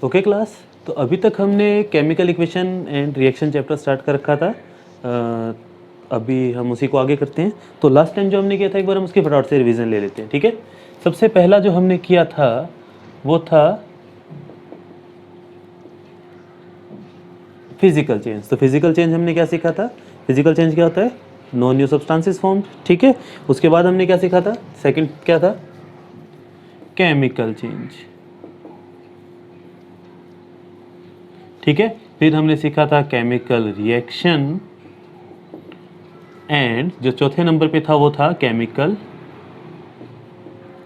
Okay class, तो अभी तक हमने chemical equation and reaction chapter start कर रखा था। अभी हम उसी को आगे करते हैं। तो लास्ट टाइम जो हमने किया था, एक बार हम उसकी फटाफट से रिवीजन ले लेते हैं, ठीक है। सबसे पहला जो हमने किया था वो था फिजिकल चेंज। तो फिजिकल चेंज हमने क्या सीखा था? फिजिकल चेंज क्या होता है? नो न्यू सब्सटेंसेस फॉर्म, ठीक है। उसके बाद हमने क्या सीखा था? सेकंड क्या था? केमिकल चेंज, ठीक है। फिर हमने सीखा था केमिकल रिएक्शन एंड जो चौथे नंबर पे था वो था केमिकल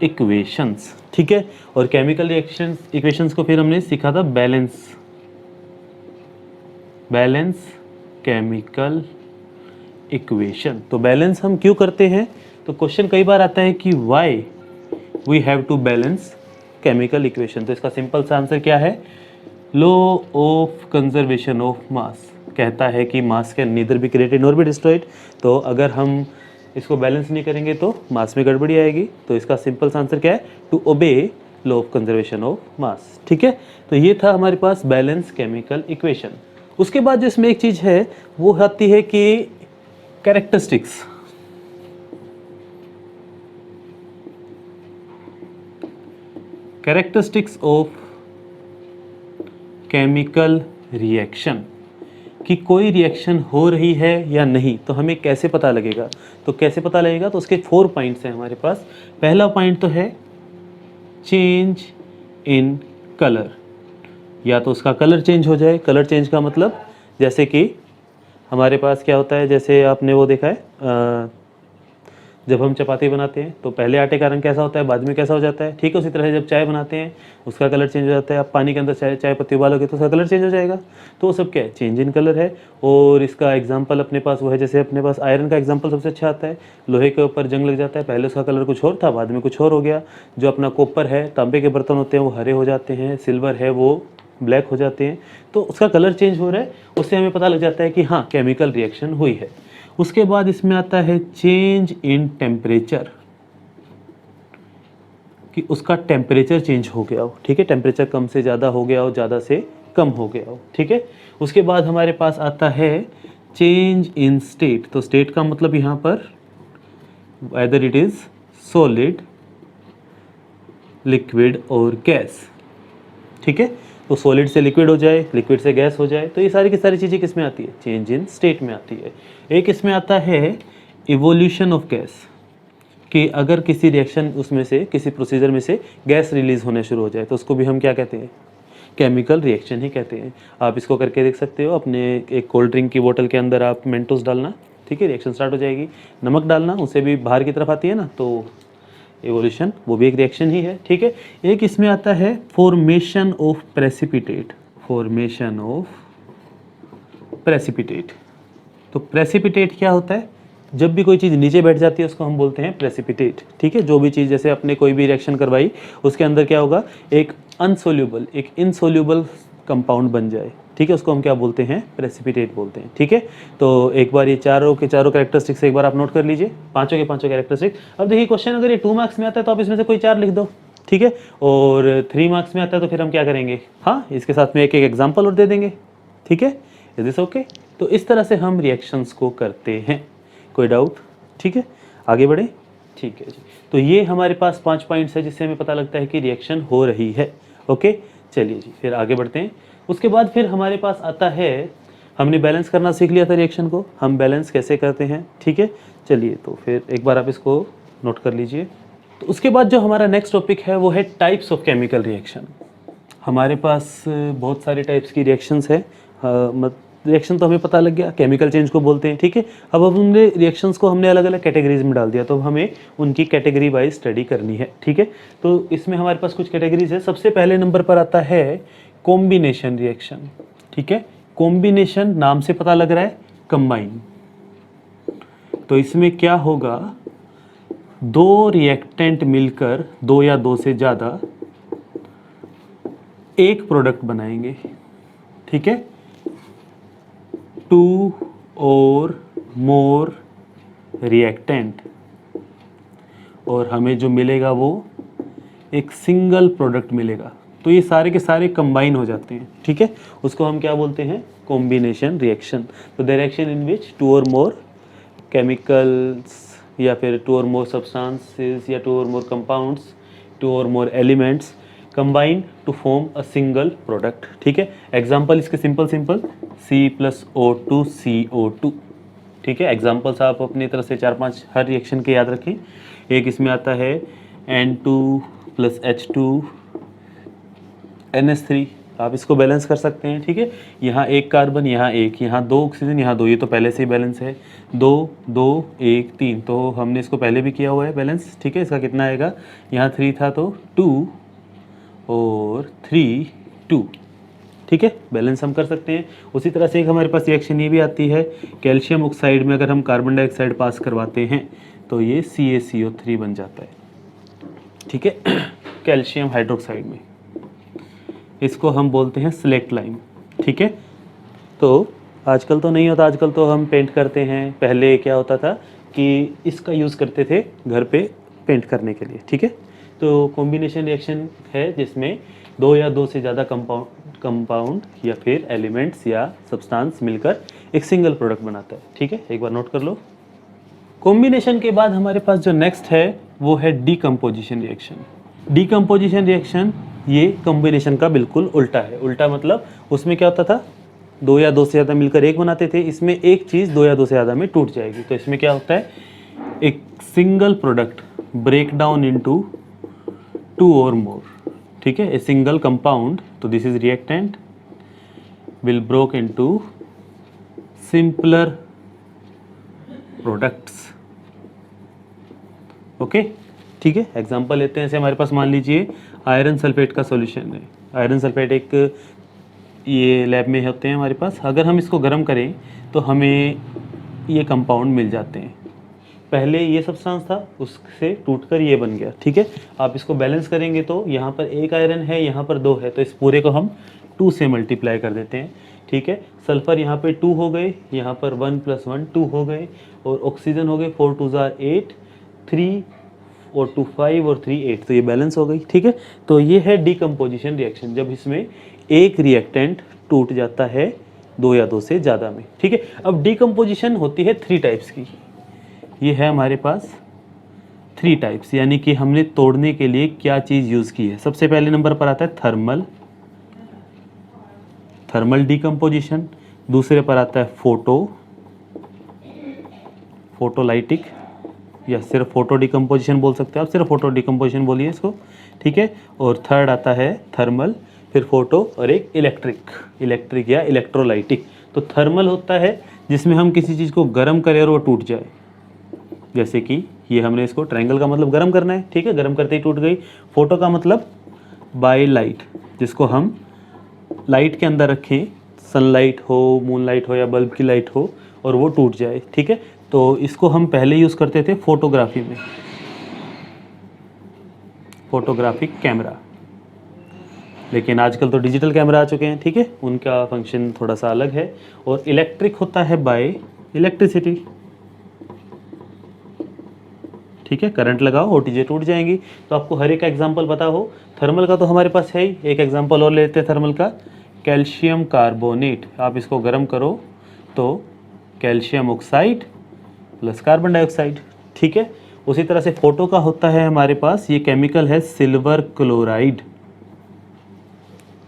इक्वेशंस, ठीक है। और केमिकल रिएक्शन इक्वेशंस को फिर हमने सीखा था बैलेंस केमिकल इक्वेशन। तो बैलेंस हम क्यों करते हैं? तो क्वेश्चन कई बार आता है कि why we have to balance chemical equation. तो इसका सिंपल सा आंसर क्या है? Law of conservation of mass कहता है कि mass can neither be created nor be destroyed. तो अगर हम इसको बैलेंस नहीं करेंगे तो मास में गड़बड़ी आएगी। तो इसका सिंपल सा आंसर क्या है? To obey law of conservation of mass, ठीक है। तो ये था हमारे पास बैलेंस केमिकल इक्वेशन। उसके बाद जो इसमें एक चीज़ है वो आती है कि characteristics. Characteristics of chemical reaction, कि कोई रिएक्शन हो रही है या नहीं, तो हमें कैसे पता लगेगा? तो कैसे पता लगेगा? तो उसके 4 पॉइंट्स हैं हमारे पास। पहला पॉइंट तो है चेंज इन कलर, या तो उसका कलर चेंज हो जाए। कलर चेंज का मतलब जैसे कि हमारे पास क्या होता है, जैसे आपने वो देखा है जब हम चपाती बनाते हैं तो पहले आटे का रंग कैसा होता है, बाद में कैसा हो जाता है, ठीक है। उसी तरह से जब चाय बनाते हैं उसका कलर चेंज हो जाता है। आप पानी के अंदर चाय पत्ती उबालोगे तो उसका कलर चेंज हो जाएगा। तो वो सब क्या है? चेंज इन कलर है। और इसका एग्जांपल अपने पास वो है, जैसे अपने पास आयरन का एग्जांपल सबसे अच्छा आता है। लोहे के ऊपर जंग लग जाता है, पहले उसका कलर कुछ और था, बाद में कुछ और हो गया। जो अपना कॉपर है, तांबे के बर्तन होते हैं वो हरे हो जाते हैं, सिल्वर है वो ब्लैक हो जाते हैं। तो उसका कलर चेंज हो रहा है, उससे हमें पता लग जाता है कि हाँ केमिकल रिएक्शन हुई है। उसके बाद इसमें आता है चेंज इन टेम्परेचर, कि उसका टेम्परेचर चेंज हो गया हो, ठीक है। टेम्परेचर कम से ज़्यादा हो गया हो, ज़्यादा से कम हो गया हो, ठीक है। उसके बाद हमारे पास आता है चेंज इन स्टेट। तो स्टेट का मतलब यहाँ पर whether it is solid, liquid और गैस, ठीक है। तो सॉलिड से लिक्विड हो जाए, लिक्विड से गैस हो जाए, तो ये सारी की सारी चीज़ें किस में आती है? चेंज इन स्टेट में आती है। एक इसमें आता है इवोल्यूशन ऑफ गैस, कि अगर किसी रिएक्शन उसमें से, किसी प्रोसीजर में से गैस रिलीज होने शुरू हो जाए तो उसको भी हम क्या कहते हैं? केमिकल रिएक्शन ही कहते हैं। आप इसको करके देख सकते हो। अपने एक कोल्ड ड्रिंक की बोतल के अंदर आप मेंटोस डालना, ठीक है, रिएक्शन स्टार्ट हो जाएगी। नमक डालना, उससे भी बाहर की तरफ आती है ना, तो एवोल्यूशन, वो भी एक रिएक्शन ही है, ठीक है। एक इसमें आता है formation of precipitate. Formation of precipitate. तो प्रेसिपिटेट क्या होता है? जब भी कोई चीज़ नीचे बैठ जाती है उसको हम बोलते हैं प्रेसिपिटेट, ठीक है। जो भी चीज़, जैसे अपने कोई भी रिएक्शन करवाई, उसके अंदर क्या होगा? एक अनसोल्यूबल, एक इनसोल्यूबल कंपाउंड बन जाए, ठीक है, उसको हम क्या बोलते हैं? प्रेसिपिटेट बोलते हैं, ठीक है। तो एक बार ये चारों के चारों कैरेक्टरिस्टिक्स एक बार आप नोट कर लीजिए, पांचों के पांचों कैरेक्टरिस्टिक। अब देखिए क्वेश्चन अगर ये 2 मार्क्स में आता है तो आप इसमें से कोई 4 लिख दो, ठीक है। और 3 मार्क्स में आता है तो फिर हम क्या करेंगे? हाँ, इसके साथ में एक एक एग्जाम्पल और दे देंगे, ठीक है। Is this okay? तो इस तरह से हम रिएक्शंस को करते हैं। कोई डाउट? ठीक है, आगे बढ़े, ठीक है जी। तो ये हमारे पास 5 पॉइंट्स है जिससे हमें पता लगता है कि रिएक्शन हो रही है। ओके, चलिए जी, फिर आगे बढ़ते हैं। उसके बाद फिर हमारे पास आता है, हमने बैलेंस करना सीख लिया था रिएक्शन को, हम बैलेंस कैसे करते हैं, ठीक है। चलिए, तो फिर एक बार आप इसको नोट कर लीजिए। तो उसके बाद जो हमारा नेक्स्ट टॉपिक है वो है टाइप्स ऑफ केमिकल रिएक्शन। हमारे पास बहुत सारे टाइप्स की रिएक्शंस है। रिएक्शन तो हमें पता लग गया, केमिकल चेंज को बोलते हैं, ठीक है। अब हमने रिएक्शंस को हमने अलग अलग कैटेगरीज में डाल दिया, तो हमें उनकी कैटेगरी वाइज स्टडी करनी है, ठीक है। तो इसमें हमारे पास कुछ कैटेगरीज है। सबसे पहले नंबर पर आता है कॉम्बिनेशन रिएक्शन, ठीक है। कॉम्बिनेशन नाम से पता लग रहा है, कंबाइन। तो इसमें क्या होगा? 2 रिएक्टेंट मिलकर, 2 या 2 से ज़्यादा एक प्रोडक्ट बनाएंगे, ठीक है। 2 और मोर रिएक्टेंट, और हमें जो मिलेगा वो एक सिंगल प्रोडक्ट मिलेगा, तो ये सारे के सारे कंबाइन हो जाते हैं, ठीक है। उसको हम क्या बोलते हैं, कॉम्बिनेशन रिएक्शन। तो the reaction in which two or more chemicals या फिर टू और मोर सब्सटेंसेस या to or more compounds, two or more elements combine to form a single product, ठीक है। एग्जाम्पल इसके सिंपल C+O2CO2, ठीक है। Examples आप अपनी तरफ से 4-5 हर रिएक्शन के याद रखें। एक इसमें आता है N2+H2NH3, आप इसको बैलेंस कर सकते हैं, ठीक है। यहाँ एक कार्बन, यहाँ एक, यहाँ 2 ऑक्सीजन, यहाँ 2, ये तो पहले से ही बैलेंस है। 2 2 1 3, तो हमने इसको पहले भी किया हुआ है बैलेंस, ठीक है। इसका कितना आएगा, यहाँ 3 था तो 2 और 3 2, ठीक है। बैलेंस हम कर सकते हैं। उसी तरह से एक हमारे पास रिएक्शन ये भी आती है, कैल्शियम ऑक्साइड में अगर हम कार्बन डाइऑक्साइड पास करवाते हैं तो ये CaCO3 बन जाता है, ठीक है। कैल्शियम हाइड्रोक्साइड में इसको हम बोलते हैं सिलेक्ट लाइम, ठीक है। तो आजकल तो नहीं होता, आजकल तो हम पेंट करते हैं। पहले क्या होता था कि इसका यूज़ करते थे घर पे पेंट करने के लिए, ठीक है। तो कॉम्बिनेशन रिएक्शन है जिसमें 2 या 2 से ज़्यादा कंपाउंड या फिर एलिमेंट्स या सब्सटेंस मिलकर एक सिंगल प्रोडक्ट बनाता है, ठीक है। एक बार नोट कर लो। कॉम्बिनेशन के बाद हमारे पास जो नेक्स्ट है वो है डीकम्पोजिशन रिएक्शन। डीकम्पोजिशन रिएक्शन ये कॉम्बिनेशन का बिल्कुल उल्टा है। उल्टा मतलब उसमें क्या होता था, 2 या 2 से ज़्यादा मिलकर एक बनाते थे, इसमें एक चीज़ 2 या 2 से ज़्यादा में टूट जाएगी। तो इसमें क्या होता है, एक single product break down into 2 or more, ठीक है। ए सिंगल कंपाउंड, तो this is reactant, will broke into simpler products, okay, ठीक है। एग्जांपल लेते हैं, जैसे हमारे पास मान लीजिए आयरन सल्फेट का सॉल्यूशन है। आयरन सल्फेट एक ये लैब में होते हैं हमारे पास। अगर हम इसको गर्म करें तो हमें ये कंपाउंड मिल जाते हैं। पहले ये सब्सटेंस था, उससे टूटकर ये बन गया, ठीक है। आप इसको बैलेंस करेंगे तो यहाँ पर एक आयरन है, यहाँ पर 2 है, तो इस पूरे को हम 2 से मल्टीप्लाई कर देते हैं, ठीक है। सल्फर यहाँ पे 2 हो गए, यहाँ पर 1 + 1 2 हो गए, और ऑक्सीजन हो गए 4 2 8, 3 और 2 5 और 3 8, तो ये बैलेंस हो गई, ठीक है। तो ये है डीकम्पोजिशन रिएक्शन, जब इसमें एक रिएक्टेंट टूट जाता है 2 या 2 से ज़्यादा में, ठीक है। अब डीकम्पोजिशन होती है 3 टाइप्स की। ये है हमारे पास 3 टाइप्स, यानी कि हमने तोड़ने के लिए क्या चीज़ यूज़ की है। सबसे पहले नंबर पर आता है थर्मल डीकम्पोजिशन। दूसरे पर आता है फोटोलाइटिक, या सिर्फ फोटो डीकम्पोजिशन बोल सकते हैं आप, सिर्फ फोटो डीकम्पोजिशन बोलिए इसको, ठीक है। और थर्ड आता है थर्मल, फिर फोटो, और एक इलेक्ट्रिक या इलेक्ट्रोलाइटिक। तो थर्मल होता है जिसमें हम किसी चीज़ को गर्म करें और वो टूट जाए, जैसे कि ये हमने इसको, ट्रायंगल का मतलब गर्म करना है, ठीक है, गर्म करते ही टूट गई। फोटो का मतलब बाय लाइट, जिसको हम लाइट के अंदर रखें, सनलाइट हो, मूनलाइट हो या बल्ब की लाइट हो, और वो टूट जाए, ठीक है। तो इसको हम पहले यूज़ करते थे फोटोग्राफी में, फोटोग्राफिक कैमरा, लेकिन आजकल तो डिजिटल कैमरा आ चुके हैं, ठीक है, उनका फंक्शन थोड़ा सा अलग है। और इलेक्ट्रिक होता है बाय इलेक्ट्रिसिटी, ठीक है, करंट लगाओ और चीज़ें टूट जाएंगी। तो आपको हर एक एग्जांपल पता हो। थर्मल का तो हमारे पास है ही, एक एग्जांपल और लेते हैं थर्मल का, कैल्शियम कार्बोनेट। आप इसको गर्म करो तो calcium oxide plus carbon dioxide, ठीक है। उसी तरह से फोटो का होता है हमारे पास, ये केमिकल है सिल्वर क्लोराइड,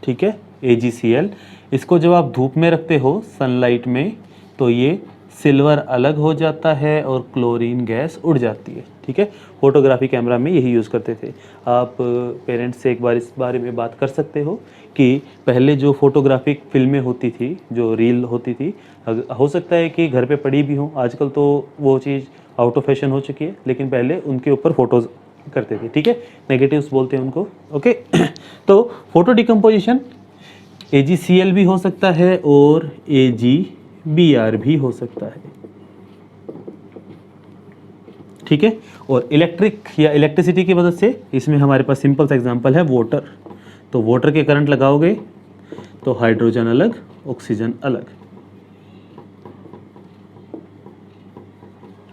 ठीक है, AgCl। इसको जब आप धूप में रखते हो सनलाइट में, तो ये सिल्वर अलग हो जाता है और क्लोरीन गैस उड़ जाती है, ठीक है। फोटोग्राफी कैमरा में यही यूज़ करते थे। आप पेरेंट्स से एक बार इस बारे में बात कर सकते हो कि पहले जो फोटोग्राफिक फिल्में होती थी, जो रील होती थी, हो सकता है कि घर पे पड़ी भी हो, आजकल तो वो चीज़ आउट ऑफ फैशन हो चुकी है, लेकिन पहले उनके ऊपर फोटोज़ करते थे, ठीक है, नेगेटिव्स बोलते हैं उनको, ओके। तो फोटो डिकम्पोजिशन AgCl भी हो सकता है और AgBr भी हो सकता है, ठीक है। और इलेक्ट्रिक या इलेक्ट्रिसिटी की मदद से, इसमें हमारे पास सिंपल सा एग्जांपल है वाटर। तो वाटर के करंट लगाओगे तो हाइड्रोजन अलग, ऑक्सीजन अलग,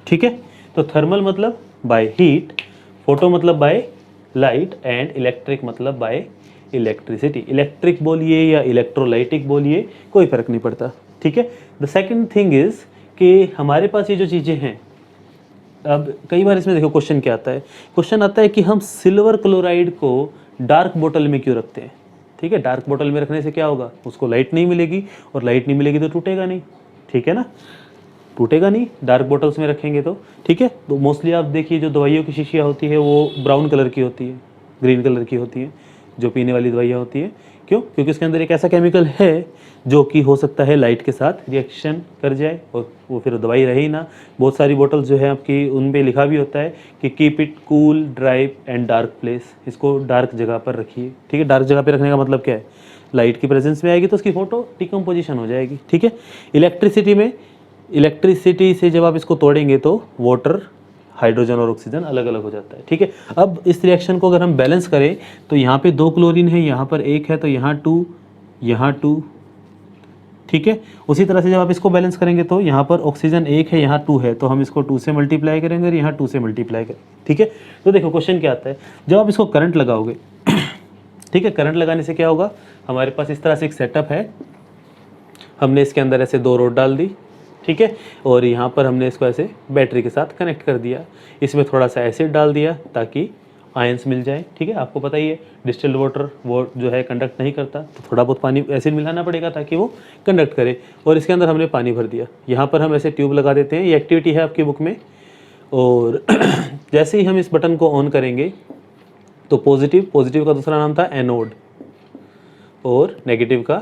ठीक है। तो थर्मल मतलब बाय हीट, फोटो मतलब बाय लाइट, एंड इलेक्ट्रिक मतलब बाय इलेक्ट्रिसिटी। इलेक्ट्रिक बोलिए या इलेक्ट्रोलाइटिक बोलिए, कोई फ़र्क नहीं पड़ता, ठीक है। द सेकंड थिंग इज़ कि हमारे पास ये जो चीज़ें हैं, अब कई बार इसमें देखो क्वेश्चन क्या आता है, क्वेश्चन आता है कि हम सिल्वर क्लोराइड को डार्क बोतल में क्यों रखते हैं, ठीक है। डार्क बोतल में रखने से क्या होगा, उसको लाइट नहीं मिलेगी, और लाइट नहीं मिलेगी तो टूटेगा नहीं, ठीक है ना, टूटेगा नहीं डार्क बोतल्स में रखेंगे तो, ठीक है। तो मोस्टली आप देखिए जो दवाइयों की शीशियाँ होती है वो ब्राउन कलर की होती है, ग्रीन कलर की होती है, जो पीने वाली दवाइयाँ होती है। क्यों? क्योंकि उसके अंदर एक ऐसा केमिकल है जो कि हो सकता है लाइट के साथ रिएक्शन कर जाए और वो फिर दवाई रहे ही ना। बहुत सारी बोतल्स जो है आपकी, उन पे लिखा भी होता है कि keep it cool, dry and dark place, इसको डार्क जगह पर रखिए, ठीक है। डार्क जगह पर रखने का मतलब क्या है, लाइट की प्रेजेंस में आएगी तो उसकी फ़ोटो डिकम्पोजिशन हो जाएगी, ठीक है। इलेक्ट्रिसिटी में, इलेक्ट्रिसिटी से जब आप इसको तोड़ेंगे तो वाटर, हाइड्रोजन और ऑक्सीजन अलग अलग हो जाता है, ठीक है। अब इस रिएक्शन को अगर हम बैलेंस करें तो यहाँ पे 2 क्लोरीन है, यहाँ पर 1 है, तो यहाँ 2, यहाँ 2, ठीक है। उसी तरह से जब आप इसको बैलेंस करेंगे तो यहाँ पर ऑक्सीजन 1 है, यहाँ 2 है, तो हम इसको 2 से मल्टीप्लाई करेंगे और यहाँ 2 से मल्टीप्लाई करेंगे, ठीक है। तो देखो क्वेश्चन क्या आता है, जब आप इसको करंट लगाओगे ठीक है, करंट लगाने से क्या होगा, हमारे पास इस तरह से एक सेटअप है, हमने इसके अंदर ऐसे 2 रॉड डाल दी, ठीक है, और यहाँ पर हमने इसको ऐसे बैटरी के साथ कनेक्ट कर दिया, इसमें थोड़ा सा एसिड डाल दिया ताकि आयंस मिल जाए, ठीक है। आपको पता ही है डिस्टिल्ड वाटर वो जो है कंडक्ट नहीं करता, तो थोड़ा बहुत पानी एसिड मिलाना पड़ेगा ताकि वो कंडक्ट करे, और इसके अंदर हमने पानी भर दिया। यहाँ पर हम ऐसे ट्यूब लगा देते हैं, ये एक्टिविटी है आपकी बुक में, और जैसे ही हम इस बटन को ऑन करेंगे तो पॉजिटिव का दूसरा नाम था एनोड और नेगेटिव का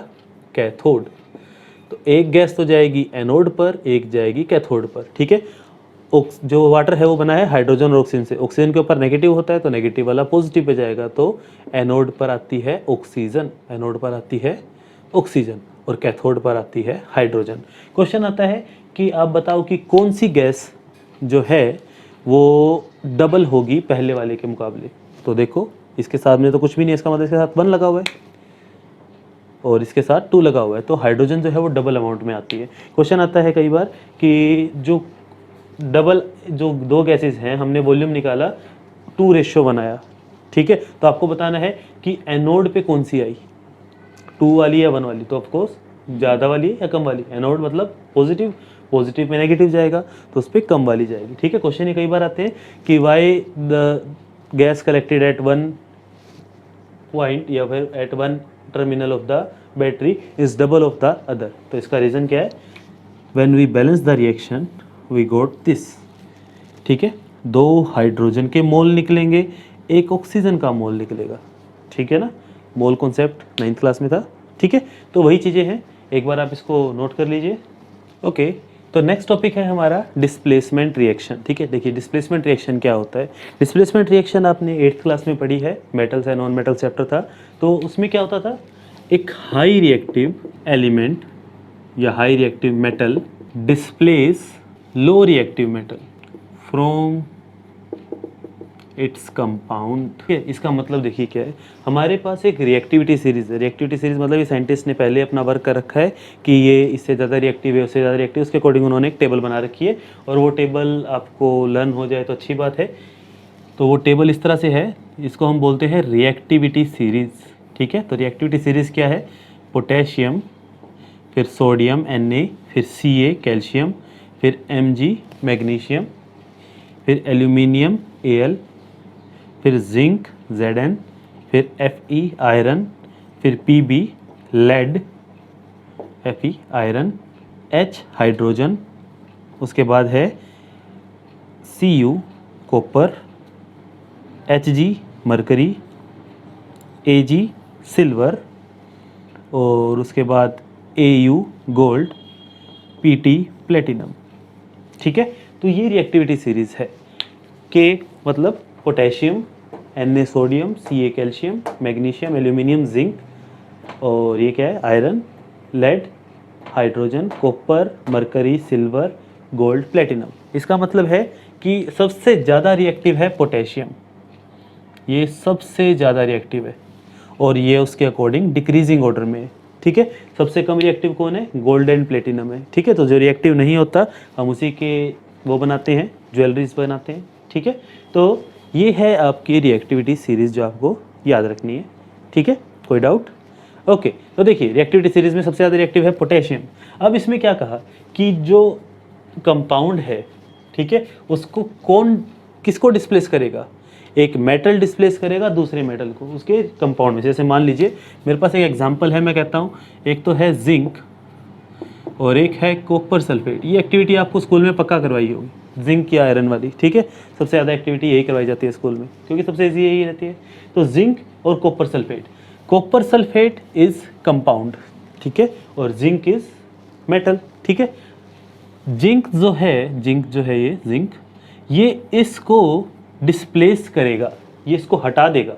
कैथोड। तो एक गैस तो जाएगी एनोड पर, एक जाएगी कैथोड पर, ठीक है। जो वाटर है वो बना है हाइड्रोजन और ऑक्सीजन से, ऑक्सीजन के ऊपर नेगेटिव होता है तो नेगेटिव वाला पॉजिटिव पे जाएगा, तो एनोड पर आती है ऑक्सीजन, एनोड पर आती है ऑक्सीजन और कैथोड पर आती है हाइड्रोजन। क्वेश्चन आता है कि आप बताओ कि कौन सी गैस जो है वो डबल होगी पहले वाले के मुकाबले। तो देखो इसके साथ में तो कुछ भी नहीं है, इसका मतलब इसके साथ 1 लगा हुआ है और इसके साथ 2 लगा हुआ है, तो हाइड्रोजन जो है वो डबल अमाउंट में आती है। क्वेश्चन आता है कई बार कि जो डबल, जो 2 गैसेस हैं, हमने वॉल्यूम निकाला, 2 रेशियो बनाया, ठीक है, तो आपको बताना है कि एनोड पे कौन सी आई, 2 वाली या 1 वाली, तो ऑफकोर्स ज़्यादा वाली या कम वाली, एनोड मतलब पॉजिटिव, पॉजिटिव में नेगेटिव जाएगा तो उस पर कम वाली जाएगी, ठीक है। क्वेश्चन ये कई बार आते हैं कि why the gas collected at 1 point या फिर at 1 terminal of the battery is double of the other. तो इसका रीज़न क्या है, when we balance the reaction we got this, ठीक है। 2 हाइड्रोजन के मोल निकलेंगे, 1 ऑक्सीजन का मोल निकलेगा, ठीक है ना, मोल कॉन्सेप्ट 9th क्लास में था, ठीक है। तो वही चीज़ें हैं, एक बार आप इसको नोट कर लीजिए, ओके। तो नेक्स्ट टॉपिक है हमारा डिस्प्लेसमेंट रिएक्शन, ठीक है। देखिए डिस्प्लेसमेंट रिएक्शन क्या होता है, डिस्प्लेसमेंट रिएक्शन आपने 8th क्लास में पढ़ी है, metals and non metal chapter था। तो उसमें क्या होता था, एक हाई रिएक्टिव एलिमेंट या high reactive metal displace low reactive metal from its compound, ठीक है। इसका मतलब देखिए क्या है, हमारे पास एक रिएक्टिविटी सीरीज है, रिएक्टिविटी सीरीज मतलब ये साइंटिस्ट ने पहले अपना वर्क कर रखा है कि ये इससे ज़्यादा रिएक्टिव है, उससे ज़्यादा रिएक्टिव, उसके अकॉर्डिंग उन्होंने एक टेबल बना रखी है, और वो टेबल आपको लर्न हो जाए तो अच्छी बात है। तो वो टेबल इस तरह से है, इसको हम बोलते हैं रिएक्टिविटी सीरीज़, ठीक है। तो रिएक्टिविटी सीरीज़ क्या है, पोटेशियम, फिर सोडियम Na, फिर Ca कैल्शियम, फिर Mg मैग्नीशियम, फिर एल्यूमिनियम Al, फिर जिंक Zn, फिर Fe आयरन, फिर Pb lead, Fe iron, H hydrogen, उसके बाद है Cu copper, Hg mercury, Ag silver, और उसके बाद Au गोल्ड, Pt प्लेटिनम, ठीक है। तो ये रिएक्टिविटी सीरीज़ है, के मतलब potassium, Na sodium, Ca calcium, magnesium, aluminium, zinc, और ये क्या है iron, lead, hydrogen, copper, mercury, silver, gold, platinum. इसका मतलब है कि सबसे ज़्यादा रिएक्टिव है पोटेशियम, ये सबसे ज़्यादा रिएक्टिव है, और ये उसके अकॉर्डिंग डिक्रीजिंग ऑर्डर में है, ठीक है। सबसे कम रिएक्टिव कौन है, गोल्ड एंड प्लेटिनम है, ठीक है। तो जो रिएक्टिव नहीं होता हम उसी के वो बनाते हैं, ज्वेलरीज बनाते हैं, ठीक है। तो ये है आपकी रिएक्टिविटी सीरीज़ जो आपको याद रखनी है, ठीक है। कोई डाउट? ओके, तो देखिए रिएक्टिविटी सीरीज में सबसे ज़्यादा रिएक्टिव है पोटेशियम। अब इसमें क्या कहा कि जो कंपाउंड है, ठीक है, उसको किसको डिस्प्लेस करेगा? एक मेटल डिस्प्लेस करेगा दूसरे मेटल को उसके कंपाउंड में। जैसे मान लीजिए मेरे पास एक एग्जांपल है, मैं कहता हूँ एक तो है जिंक और एक है कॉपर सल्फेट। ये एक्टिविटी आपको स्कूल में पक्का करवाई होगी, जिंक या आयरन वाली, ठीक है। सबसे ज़्यादा एक्टिविटी यही करवाई जाती है स्कूल में क्योंकि सबसे ईजी यही रहती है। तो जिंक और copper sulphate, copper sulphate is compound, ठीक है, और जिंक इज मेटल, ठीक है। जिंक जो है ये जिंक, ये इसको डिस्प्लेस करेगा, ये इसको हटा देगा,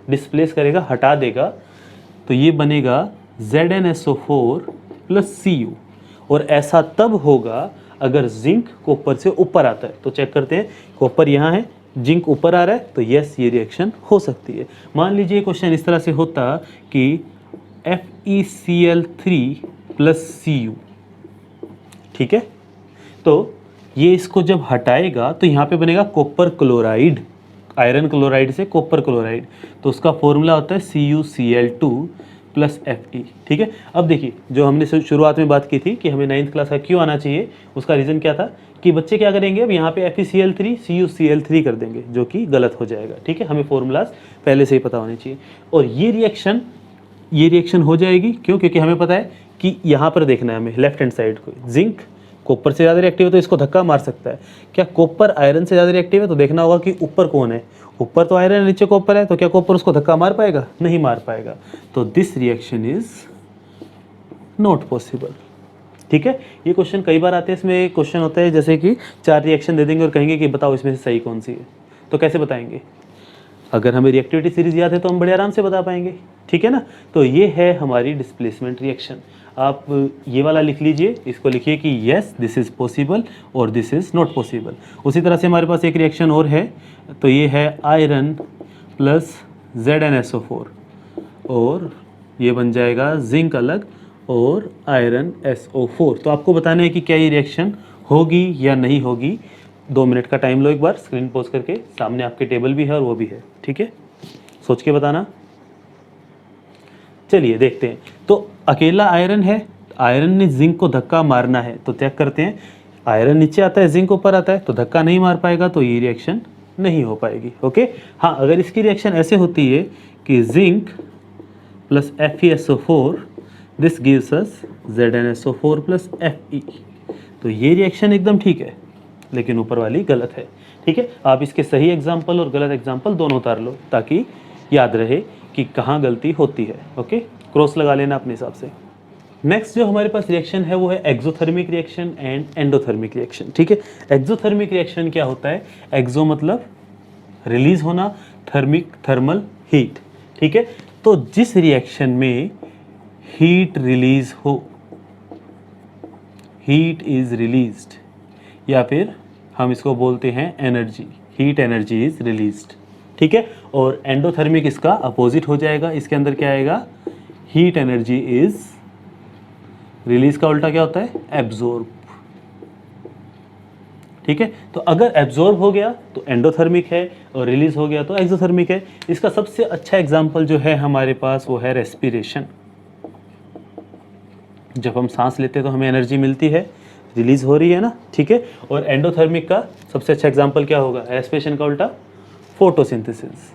डिस्प्लेस करेगा, हटा देगा, तो ये बनेगा ZnSO4 + Cu। और ऐसा तब होगा अगर जिंक कॉपर से ऊपर आता है। तो चेक करते हैं, कॉपर यहाँ है, जिंक ऊपर आ रहा है, तो यस ये रिएक्शन हो सकती है। मान लीजिए क्वेश्चन इस तरह से होता कि FeCl3 + Cu, ठीक है, तो ये इसको जब हटाएगा तो यहाँ पे बनेगा कॉपर क्लोराइड, आयरन क्लोराइड से कॉपर क्लोराइड, तो उसका फॉर्मूला होता है CuCl2 + Fe, ठीक है। अब देखिए जो हमने शुरुआत में बात की थी कि हमें 9th क्लास का क्यों आना चाहिए, उसका रीज़न क्या था कि बच्चे क्या करेंगे, अब यहाँ पे FeCl3 CuCl3 कर देंगे, जो कि गलत हो जाएगा, ठीक है। हमें फॉर्मूलाज पहले से ही पता होने चाहिए। और ये रिएक्शन हो जाएगी, क्यों? क्योंकि हमें पता है कि यहाँ पर देखना है हमें लेफ्ट हैंड साइड को, जिंक कॉपर से ज़्यादा रिएक्टिव है तो इसको धक्का मार सकता है। क्या कॉपर आयरन से ज़्यादा रिएक्टिव है? तो देखना होगा कि ऊपर कौन है, ऊपर तो आयरन है, नीचे कॉपर है, तो क्या कॉपर उसको धक्का मार पाएगा? नहीं मार पाएगा। तो this reaction is not possible, ठीक है। ये क्वेश्चन कई बार आते हैं, इसमें क्वेश्चन होता है जैसे कि 4 रिएक्शन दे देंगे और कहेंगे कि बताओ इसमें से सही कौन सी है। तो कैसे बताएंगे? अगर हमें रिएक्टिविटी सीरीज याद है तो हम बड़े आराम से बता पाएंगे, ठीक है ना। तो ये है हमारी डिस्प्लेसमेंट रिएक्शन। आप ये वाला लिख लीजिए, इसको लिखिए कि यस दिस इज़ पॉसिबल और दिस इज़ नॉट पॉसिबल। उसी तरह से हमारे पास एक रिएक्शन और है, तो ये है आयरन + ZnSO4 और ये बन जाएगा जिंक अलग और आयरन SO4। तो आपको बताना है कि क्या ये रिएक्शन होगी या नहीं होगी। 2 मिनट का टाइम लो, एक बार स्क्रीन पॉज करके, सामने आपके टेबल भी है और वो भी है, ठीक है, सोच के बताना। चलिए देखते हैं। तो अकेला आयरन है, आयरन ने जिंक को धक्का मारना है, तो चेक करते हैं, आयरन नीचे आता है, जिंक ऊपर आता है, तो धक्का नहीं मार पाएगा, तो ये रिएक्शन नहीं हो पाएगी, ओके। हाँ, अगर इसकी रिएक्शन ऐसे होती है कि zinc + FeSO4 this gives us ZnSO4 + Fe, तो ये रिएक्शन एकदम ठीक है, लेकिन ऊपर वाली गलत है, ठीक है। आप इसके सही एग्जाम्पल और गलत एग्जाम्पल दोनों उतार लो ताकि याद रहे कि कहाँ गलती होती है, ओके। क्रॉस लगा लेना अपने हिसाब से। नेक्स्ट जो हमारे पास रिएक्शन है वो है exothermic reaction and endothermic reaction, ठीक है। एक्सोथर्मिक रिएक्शन क्या होता है? एक्सो मतलब रिलीज होना, थर्मिक थर्मल हीट, ठीक है। तो जिस रिएक्शन में हीट रिलीज हो, हीट इज रिलीज्ड, या फिर हम इसको बोलते हैं energy, heat energy is released, ठीक है। और एंडोथर्मिक इसका अपोजिट हो जाएगा, इसके अंदर क्या आएगा? हीट एनर्जी इज रिलीज का उल्टा क्या होता है? एब्जॉर्ब, ठीक है। तो अगर एब्जॉर्ब हो गया तो एंडोथर्मिक है और रिलीज हो गया तो एक्सोथर्मिक है। इसका सबसे अच्छा एग्जाम्पल जो है हमारे पास वो है रेस्पिरेशन। जब हम सांस लेते हैं तो हमें एनर्जी मिलती है, रिलीज हो रही है ना, ठीक है। और एंडोथर्मिक का सबसे अच्छा एग्जांपल क्या होगा? रेस्पिरेशन का उल्टा फोटोसिंथेसिस,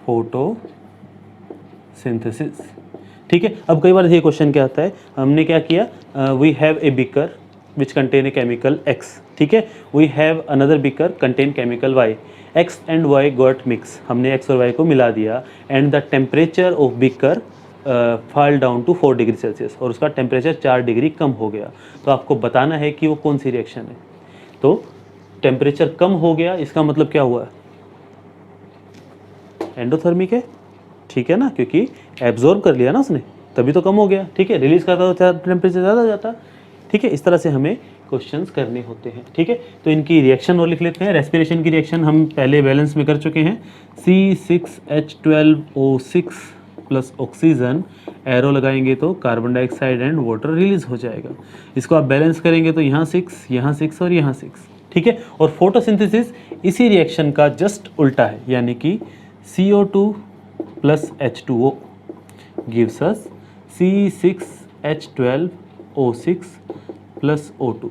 फोटोसिंथेसिस, ठीक है। अब कई बार ये क्वेश्चन क्या आता है, हमने क्या किया, we have a beaker which contain a chemical X, ठीक है, we have another beaker contain chemical Y, X and Y got mix, हमने X और Y को मिला दिया, and the temperature of beaker fall down to 4 degree Celsius, और उसका temperature 4 degree कम हो गया। तो आपको बताना है कि वो कौन सी रिएक्शन है। तो टेम्परेचर कम हो गया, इसका मतलब क्या हुआ? एंडोथर्मिक है, ठीक है ना, क्योंकि एब्जॉर्ब कर लिया ना उसने, तभी तो कम हो गया, ठीक है। रिलीज करता तो टेम्परेचर ज़्यादा हो जाता, ठीक है। इस तरह से हमें क्वेश्चंस करने होते हैं, ठीक है। तो इनकी रिएक्शन और लिख लेते हैं। रेस्पिरेशन की रिएक्शन हम पहले बैलेंस में कर चुके हैं, C6H12O6 प्लस ऑक्सीजन, एरो लगाएंगे तो carbon dioxide and water release हो जाएगा। इसको आप बैलेंस करेंगे तो यहाँ 6 और यहाँ 6, ठीक है। और फोटोसिंथेसिस इसी रिएक्शन का जस्ट उल्टा है, यानी कि CO2 plus H2O gives us C6H12O6 plus O2,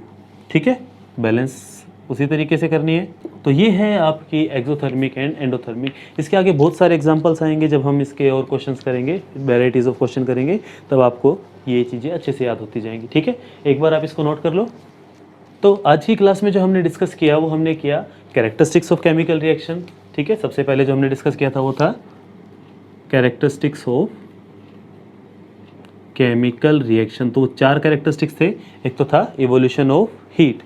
ठीक है। बैलेंस उसी तरीके से करनी है। तो ये है आपकी एक्सोथर्मिक एंड एंडोथर्मिक। इसके आगे बहुत सारे एग्जांपल्स आएंगे जब हम इसके और क्वेश्चंस करेंगे, वेराइटीज़ ऑफ क्वेश्चन करेंगे, तब आपको ये चीज़ें अच्छे से याद होती जाएंगी, ठीक है। एक बार आप इसको नोट कर लो। तो आज की क्लास में जो हमने डिस्कस किया वो हमने किया कैरेक्टरिस्टिक्स ऑफ केमिकल रिएक्शन, ठीक है। सबसे पहले जो हमने डिस्कस किया था वो था कैरेक्टरिस्टिक्स ऑफ केमिकल रिएक्शन। तो 4 कैरेक्टरिस्टिक्स थे। एक तो था इवोल्यूशन ऑफ हीट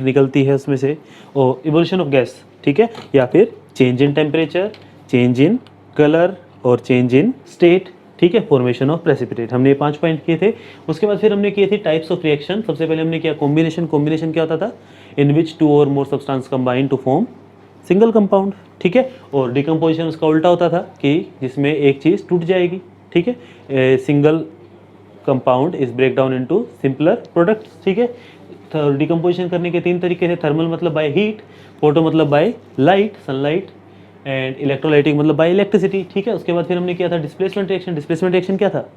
निकलती है उसमें से, और इवोल्यूशन ऑफ गैस, ठीक है, या फिर change in temperature, change in colour और चेंज इन स्टेट, ठीक है, फॉर्मेशन ऑफ प्रेसिपिटेट। हमने ये 5 पॉइंट किए थे। उसके बाद फिर हमने किए थे टाइप्स ऑफ रिएक्शन। सबसे पहले हमने किया कॉम्बिनेशन क्या होता था, इन which 2 or more substance combine to form single compound, ठीक है। और डिकम्पोजिशन उसका उल्टा होता था कि जिसमें एक चीज़ टूट जाएगी, ठीक है। Single compound is break down into simpler products, ठीक है। डिकम्पोजिशन करने के 3 तरीके थे। थर्मल मतलब बाय हीट, फोटो मतलब by light, sunlight, and electrolytic मतलब बाय इलेक्ट्रिसिटी, ठीक है। उसके बाद फिर हमने किया था डिस्प्लेसमेंट रिएक्शन क्या था,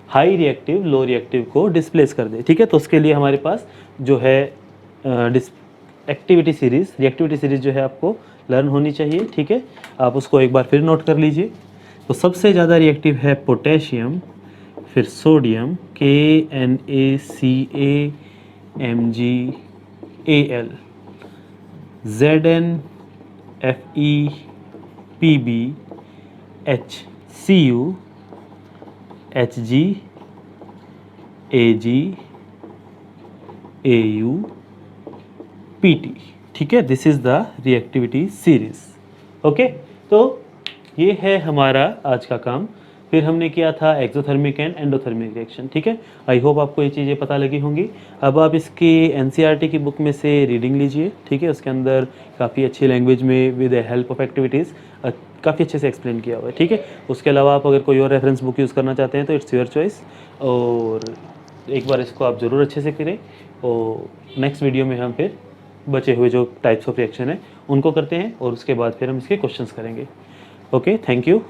हाई रिएक्टिव लो रिएक्टिव को डिस्प्लेस कर दे, ठीक है। तो उसके लिए हमारे पास जो है रिएक्टिविटी सीरीज जो है आपको लर्न होनी चाहिए, ठीक है। आप उसको एक बार फिर नोट कर लीजिए। तो सबसे ज़्यादा रिएक्टिव है पोटेशियम, फिर सोडियम KNaCaMgAl, ZnFePbHCu HgAgAuPt, ठीक है। This is the reactivity series, okay. तो ये है हमारा आज का काम। फिर हमने किया था एक्सोथर्मिक एंड एंडोथर्मिक रिएक्शन, ठीक है। आई होप आपको ये चीज़ें पता लगी होंगी। अब आप इसकी NCERT की बुक में से रीडिंग लीजिए, ठीक है। उसके अंदर काफ़ी अच्छी लैंग्वेज में with the help of activities काफ़ी अच्छे से एक्सप्लेन किया हुआ है, ठीक है। उसके अलावा आप अगर कोई और रेफरेंस बुक यूज़ करना चाहते हैं तो इट्स योर चॉइस, और एक बार इसको आप ज़रूर अच्छे से करें। और नेक्स्ट वीडियो में हम फिर बचे हुए जो टाइप्स ऑफ रिएक्शन है उनको करते हैं, और उसके बाद फिर हम इसके क्वेश्चंस करेंगे। Okay, thank you.